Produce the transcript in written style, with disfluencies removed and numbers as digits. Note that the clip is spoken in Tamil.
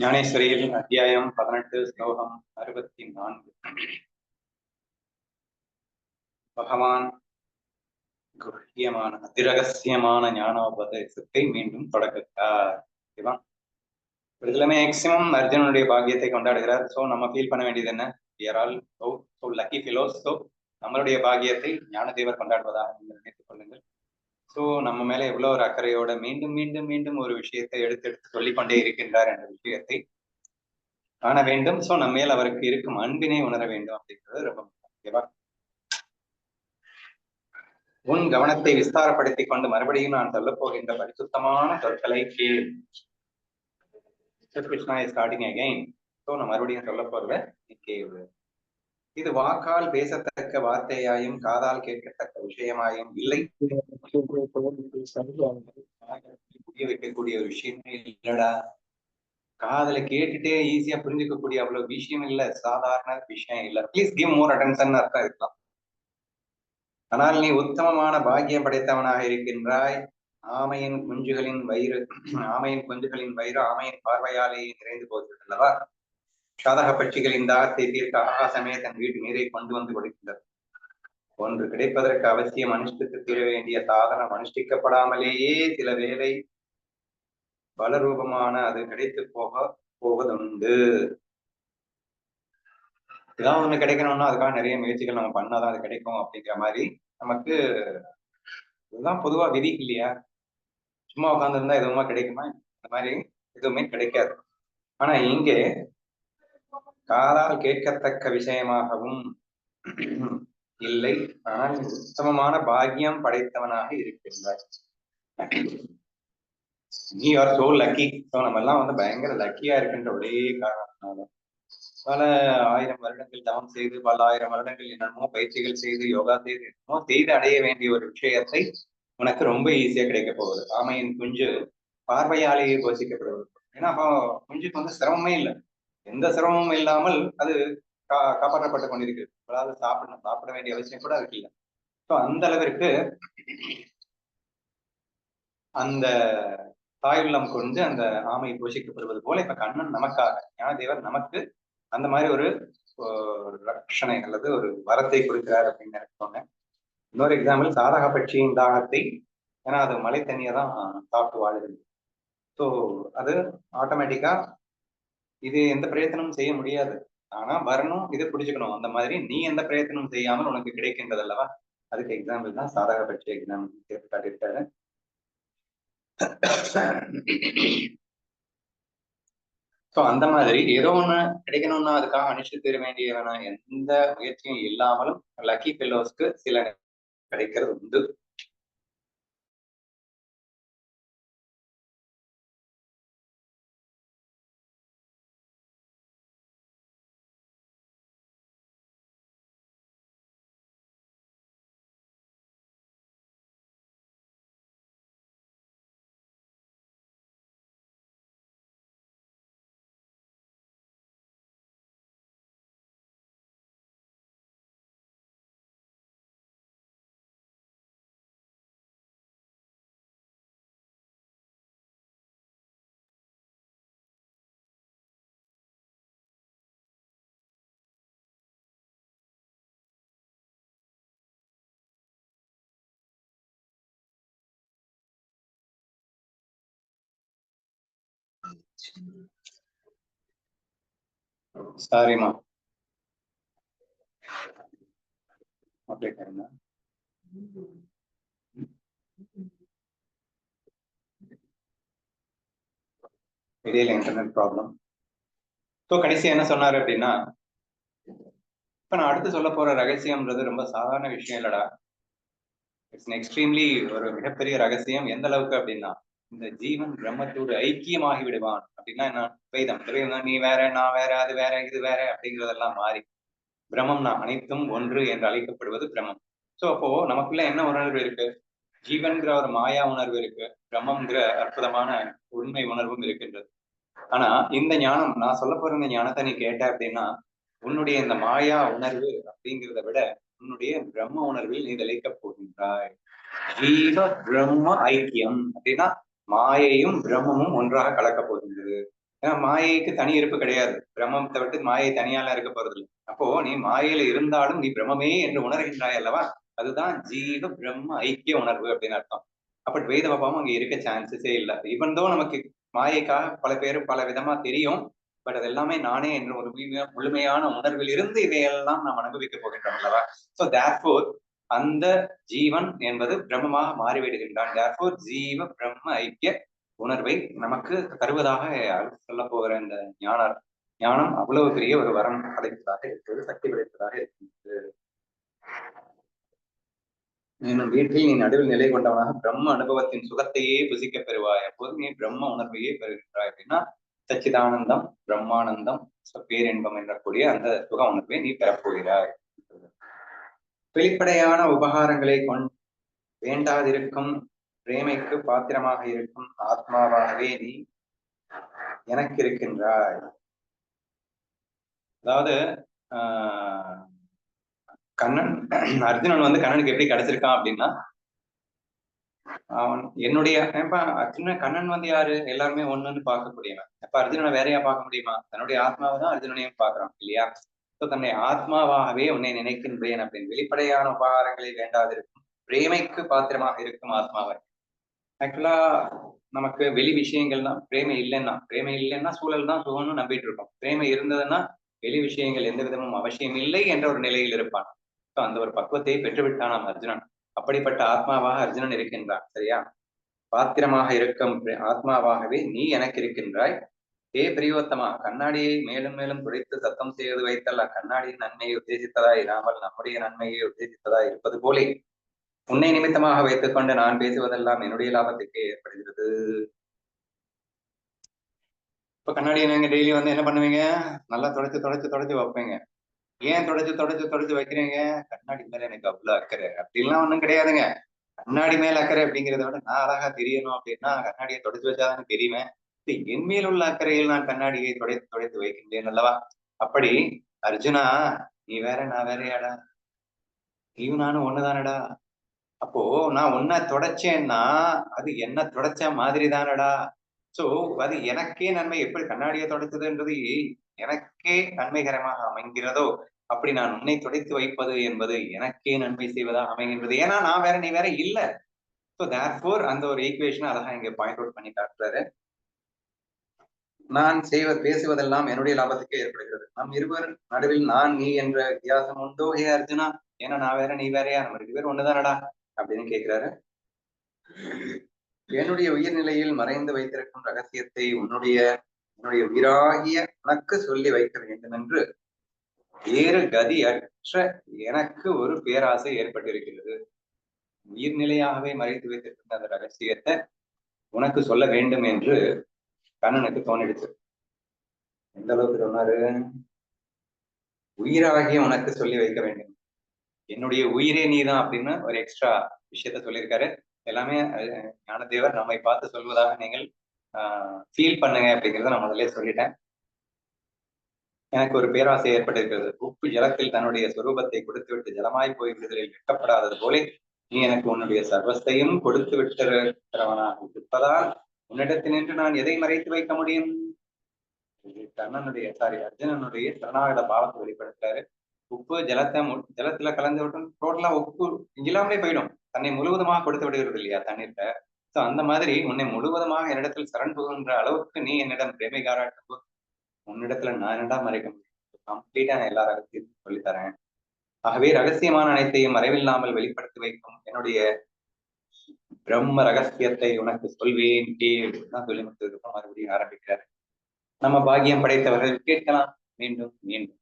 ஞானேஸ்வரியில் அத்தியாயம் 18 ஸ்லோகம் 64. பகவான் குஹ்யமான அதிரகசியமான ஞானோபதேசத்தை மீண்டும் தொடங்குகிறார். ஓகேவா? இதுல மேக்சிமம் அர்ஜுனனுடைய பாக்கியத்தை கொண்டாடுகிறார். சோ நம்ம ஃபீல் பண்ண வேண்டியது என்ன? We are all so lucky fellows. So நம்மளுடைய பாக்கியத்தை ஞானதேவர் கொண்டாடுவதாக நீங்கள் நினைத்துக் கொள்ளுங்கள். சோ நம்ம மேல எவ்வளவு ஒரு அக்கறையோட மீண்டும் மீண்டும் மீண்டும் ஒரு விஷயத்தை எடுத்து சொல்லிக்கொண்டே இருக்கின்றார் என்ற விஷயத்தை காண வேண்டும். சோ நம்ம மேல் அவருக்கு இருக்கும் அன்பினை உணர வேண்டும் அப்படிங்கிறது ரொம்ப முக்கியமா. உன் கவனத்தை விஸ்தாரப்படுத்திக் கொண்டு மறுபடியும் நான் சொல்ல போகின்ற பரிசுத்தமான சொற்களை கேள். Krishna is starting again. So நான் மறுபடியும் சொல்ல போறத நீ கேளு. இது வாக்கால் பேசத்தக்க வார்த்தையாயும் காதால் கேட்கத்தக்க விஷயமாயும் இல்லை, புரிய வைக்கக்கூடிய ஒரு விஷயமே இல்லடா. காதல கேட்டுட்டே ஈஸியா புரிஞ்சுக்கக்கூடிய அவ்வளவு விஷயம் இல்ல, சாதாரண விஷயம் இல்ல. ப்ளீஸ் கிவ் மோர் அட்டென்ஷன் அர்த்தம் இருக்கலாம். ஆனால் நீ உத்தமமான பாக்கியம் படைத்தவனாக இருக்கின்றாய். ஆமையின் குஞ்சுகளின் வயிறு ஆமையின் பார்வையாலேயே நிறைந்து போகிறது அல்லவா? சாதக பட்சிகளின் தாகத்தை தீர்க்க ஆகாசமே தன் வீட்டு நீரை கொண்டு வந்து கொடுக்கின்றது. ஒன்று கிடைப்பதற்கு அவசியம் அனுஷ்டித்து தீர வேண்டிய சாதனம் அனுஷ்டிக்கப்படாமலேயே சில வேளை பலரூபமான அது கிடைத்து போவதுண்டு. ஏதாவது ஒண்ணு கிடைக்கணும்னா அதுக்காக நிறைய முயற்சிகள் நம்ம பண்ணாதான் அது கிடைக்கும் அப்படிங்கிற மாதிரி நமக்கு இதுதான் பொதுவா விதி இல்லையா? சும்மா உட்கார்ந்து இருந்தா எதுவுமா கிடைக்குமா? இந்த மாதிரி எதுவுமே கிடைக்காது. ஆனா இங்கே காதால் கேட்கத்தக்க விஷயமாகவும் இல்லை, ஆனால் உத்தமமான பாக்கியம் படைத்தவனாக இருக்கின்றாய். நீ ஆர் சோ லக்கி. நம்ம எல்லாம் பயங்கர லக்கியா இருக்கின்ற ஒரே காரணத்தினால பல ஆயிரம் வருடங்கள் தவம் செய்து பல ஆயிரம் வருடங்கள் என்னமோ பயிற்சிகள் செய்து யோகா செய்து என்னமோ செய்து அடைய வேண்டிய ஒரு விஷயத்தை உனக்கு ரொம்ப ஈஸியா கிடைக்க போகுது. ஆமையின் குஞ்சு பார்வையாலேயே போஷிக்கப்படுவது. ஏன்னா அப்போ குஞ்சுக்கு சிரமமே இல்லை, எந்த சிரமமும் இல்லாமல் அது காப்பாற்றப்பட்டு கொண்டிருக்கு. அதாவது சாப்பிட வேண்டிய அவசியம் கூட அதுக்கு இல்லை. ஸோ அந்த அளவிற்கு அந்த தாயுள்ளம் கொண்டு அந்த ஆமை போஷிக்கப்படுவது போல இப்ப கண்ணன் நமக்காக, ஞானதேவர் நமக்கு அந்த மாதிரி ஒரு ரட்சணை அல்லது ஒரு வரத்தை கொடுக்கிறார் அப்படின்னு சொன்னேன். இன்னொரு எக்ஸாம்பிள் சாதக பட்சியின் தாகத்தை, ஏன்னா அது மழை தண்ணியை தான் சாப்பிட்டு வாழுது. ஸோ அது ஆட்டோமேட்டிக்கா இது எந்த பிரயத்தனமும் செய்ய முடியாது, ஆனா வரணும், இதை புரிஞ்சுக்கணும். அந்த மாதிரி நீ எந்த பிரயத்தனமும் செய்யாமல் உனக்கு கிடைக்கின்றது அல்லவா? அதுக்கு எக்ஸாம்பிள் தான் சாதக பட்சி எக்ஸாம்பிள் சேர்த்து காட்டியிருக்காரு. ஸோ அந்த மாதிரி ஏதோ ஒண்ணு கிடைக்கணும்னா அதுக்காக அனுஷ்டித்து தர வேண்டியவன எந்த முயற்சியும் இல்லாமலும் லக்கி ஃபெல்லோஸ்க்கு சில கிடைக்கிறது உண்டு. சாரிமா அப்படியே இடையில இன்டர்நெட் ப்ராப்ளம். ஸோ கடைசி என்ன சொன்னாரு அப்படின்னா, இப்ப நான் அடுத்து சொல்ல போற ரகசியம்ன்றது ரொம்ப சாதாரண விஷயம் இல்லடா. இட்ஸ் எக்ஸ்ட்ரீம்லி ஒரு மிகப்பெரிய ரகசியம். எந்த அளவுக்கு அப்படின்னா, இந்த ஜீவன் பிரம்மத்தோடு ஐக்கியமாகி விடுவான். அப்படின்னா என்ன? துவைதம் நீ வேற நான் வேற அது வேற இது வேற அப்படிங்கிறதெல்லாம் மாறி பிரம்மம் நான் அனைத்தும் ஒன்று என்று அழைக்கப்படுவது பிரம்மம். சோ அப்போ நமக்குள்ள என்ன உணர்வு இருக்கு? ஜீவன்கிற ஒரு மாயா உணர்வு இருக்கு, பிரம்மம்ங்கிற அற்புதமான உண்மை உணர்வும் இருக்கின்றது. ஆனா இந்த ஞானம், நான் சொல்ல போற இந்த ஞானத்தை நீ கேட்ட அப்படின்னா, உன்னுடைய இந்த மாயா உணர்வு அப்படிங்கிறத விட உன்னுடைய பிரம்ம உணர்வில் நீ நிலைக்க போகின்றாய். ஜீவ பிரம்ம ஐக்கியம் அப்படின்னா மாயையும் பிரம்மமும் ஒன்றாக கலக்க போகின்றது. ஏன்னா மாயைக்கு தனி இருப்பு கிடையாது. பிரம்மத்தை விட்டு மாயை தனியால இருக்க போறது இல்லை. அப்போ நீ மாயையில இருந்தாலும் நீ பிரம்மே என்று உணர்கின்றாய் அல்லவா? அதுதான் ஜீவ பிரம்ம ஐக்கிய உணர்வு அப்படின்னு அர்த்தம். அப்ப துவைத பாவமும் அங்க இருக்க சான்சஸே இல்லை. ஈவன் தோ நமக்கு மாயைக்காக பல பேரும் பல விதமா தெரியும். பட் அது எல்லாமே நானே என்ற ஒரு முழுமையான உணர்வில் இருந்து இதையெல்லாம் நாம் அனுபவிக்க போகின்றோம் அல்லவா? சோ தேர்ஃபோர் அந்த ஜீவன் என்பது பிரம்மமாக மாறிவிடுகின்றான். தேர்ஃபோர் ஜீவ பிரம்ம ஐக்கிய உணர்வை நமக்கு தருவதாக சொல்ல போகிற இந்த ஞானம் அவ்வளவு பெரிய ஒரு வரம் படைத்ததாக இருக்கிறது, சக்தி படைத்ததாக இருக்கின்றது. இன்னும் வீட்டில் நீ நடுவில் நிலை கொண்டவனாக பிரம்ம அனுபவத்தின் சுகத்தையே புசிக்க பெறுவாய். அப்போது நீ பிரம்ம உணர்வையே பெறுகின்றாய் அப்படின்னா சச்சிதானந்தம், பிரம்மானந்தம், பேரின்பம் என்றக்கூடிய அந்த சுக உணர்வை நீ பெறப்போகிறாய். வெளிப்படையான உபகாரங்களை வேண்டாதிருக்கும் பிரேமைக்கு பாத்திரமாக இருக்கும் ஆத்மாவாகவே நீ எனக்கு இருக்கின்றாய். அதாவது கண்ணன் அர்ஜுனன் வந்து கண்ணனுக்கு எப்படி கிடைச்சிருக்கான் அப்படின்னா, அவன் என்னுடைய அர்ஜுனன் கண்ணன் வந்து யாரு? எல்லாருமே ஒண்ணுன்னு பார்க்கக்கூடியவன். அப்ப அர்ஜுனனை வேறையா பார்க்க முடியுமா? தன்னுடைய ஆத்மாவை தான் அர்ஜுனனையும் பார்க்கிறான் இல்லையா? தன்னை ஆத்மாவாகவே உன்னை நினைக்கின்றேன் அப்படின்னு வெளிப்படையான உபகாரங்களை வேண்டாதிருக்கும் பிரேமைக்கு பாத்திரமாக இருக்கும் ஆத்மாவை. ஆக்சுவலா நமக்கு வெளி விஷயங்கள்னா பிரேமை இல்லைன்னா சூழல் தான் சுகம்னு நம்பிட்டு இருக்கோம். பிரேமை இருந்ததுன்னா வெளி விஷயங்கள் எந்த விதமும் அவசியம் இல்லை என்ற ஒரு நிலையில் இருப்பான். அந்த ஒரு பக்குவத்தை பெற்றுவிட்டானாம் அர்ஜுனன். அப்படிப்பட்ட ஆத்மாவாக அர்ஜுனன் இருக்கின்றான். சரியா? பாத்திரமாக இருக்கும் ஆத்மாவாகவே நீ எனக்கு இருக்கின்றாய். பிரியோத்தமா, கண்ணாடியை மேலும் மேலும் துடைத்து சத்தம் செய்து வைத்தல் அக்கண்ணாடியின் நன்மையை உத்தேசித்ததாய் இராமல் நம்முடைய நன்மையை உத்தேசித்ததாய் இருப்பது போலே உன்னை நிமித்தமாக வைத்துக் கொண்டு நான் பேசுவதெல்லாம் என்னுடைய லாபத்துக்கே ஏற்படுகிறது. இப்ப கண்ணாடியை நீங்க டெய்லி வந்து என்ன பண்ணுவீங்க? நல்லா தொடச்சு வைப்பீங்க. ஏன் தொடச்சு வைக்கிறீங்க? கண்ணாடி மேல எனக்கு அவ்வளவு அக்கறை அப்படின்லாம் ஒண்ணும் கிடையாதுங்க. கண்ணாடி மேல அக்கறை அப்படிங்கிறத விட நான் அழகா தெரியணும் அப்படின்னா கண்ணாடியை தொடச்சு வச்சாதானே தெரியுவேன். என் மேல் உள்ள அக்கறையில் நான் கண்ணாடியை துடைத்து வைக்கின்றேன் அல்லவா? அப்படி அர்ஜுனா, நீ வேற நான் வேறையாடா, நீயும் நானும் ஒண்ணுதானடா. அப்போ நான் உன்னை தொடச்சேன்னா அது என்ன தொடச்ச மாதிரி தானடா. சோ அது எனக்கே நன்மை. எப்படி கண்ணாடியை தொடச்சதுன்றது எனக்கே நன்மைகரமாக அமைகிறதோ அப்படி நான் உன்னை துடைத்து வைப்பது என்பது எனக்கே நன்மை செய்வதாக அமைகின்றது. ஏன்னா நான் வேற நீ வேற இல்ல. ஸோ தேர்ஃபோர் அந்த ஒரு ஈக்குவேஷன் அழகா இங்க பாயிண்ட் அவுட் பண்ணி காட்டுறாரு. நான் பேசுவதெல்லாம் என்னுடைய லாபத்துக்கே ஏற்படுகிறது. நம் இருவர் நடுவில் நான் நீ என்ற வித்தியாசம் உண்டோ ஹே அர்ஜுனா? ஏன்னா நான் வேற நீ வேறையா? நம்ம 2 பேரும் ஒண்ணுதானடா அப்படின்னு கேட்கிறாரு. என்னுடைய உயிர்நிலையில் மறைந்து வைத்திருக்கும் ரகசியத்தை என்னுடைய உயிராகிய உனக்கு சொல்லி வைக்க வேண்டும் என்று வேறு கதி அற்ற எனக்கு ஒரு பேராசை ஏற்பட்டிருக்கிறது. உயிர்நிலையாகவே மறைத்து வைத்திருக்கின்ற அந்த ரகசியத்தை உனக்கு சொல்ல வேண்டும் என்று கண்ணனுக்கு தோணிடுச்சு. எந்த அளவுக்கு சொன்னாரு? உயிராகிய உனக்கு சொல்லி வைக்க வேண்டும். என்னுடைய உயிரே நீதான் அப்படின்னு ஒரு எக்ஸ்ட்ரா விஷயத்த சொல்லியிருக்காரு. எல்லாமே ஞானதேவர் நம்மை பார்த்து சொல்வதாக நீங்கள் ஃபீல் பண்ணுங்க அப்படிங்கிறத நான் முதல்ல சொல்லிட்டேன். எனக்கு ஒரு பேராசை ஏற்பட்டிருக்கிறது. உப்பு ஜலத்தில் தன்னுடைய சொரூபத்தை கொடுத்து விட்டு ஜலமாய் போய்விடுதலில் வெட்டப்படாதது போலே நீ எனக்கு உன்னுடைய சர்வத்தையும் கொடுத்து விட்டுறவனாக இருப்பதால் உன்னிடத்தினின்று நான் எதை மறைத்து வைக்க முடியும்? அர்ஜுனனுடைய சரணாகத பாவத்தை வெளிப்படுத்துறாரு. உப்பு ஜலத்துல கலந்து விட்டு டோட்டலா உப்பு இல்லாமலே போயிடும். தன்னை முழுவதுமாக கொடுத்து விடுகிறது இல்லையா தண்ணீர்ல? சோ அந்த மாதிரி உன்னை முழுவதுமாக என்னிடத்தில் சரண் புகுகின்ற அளவுக்கு நீ என்னிடம் பிரேமை காராட்டும் போது உன்னிடத்துல நான் என்னடா மறைக்க முடியும்? கம்ப்ளீட்டா நான் எல்லா ரகசியத்தையும் சொல்லித்தரேன். ஆகவே ரகசியமான அனைத்தையும் மறைவில்லாமல் வெளிப்படுத்தி வைக்கும் என்னுடைய பிரம்ம ரகசியத்தை உனக்கு சொல்வேன் தான் சொல்லி முடித்ததுக்கு அப்புறம் மறுபடியும் ஆரம்பிக்கிறாரு. நம்ம பாக்கியம் படைத்தவர்கள் கேட்கலாம் மீண்டும் மீண்டும்.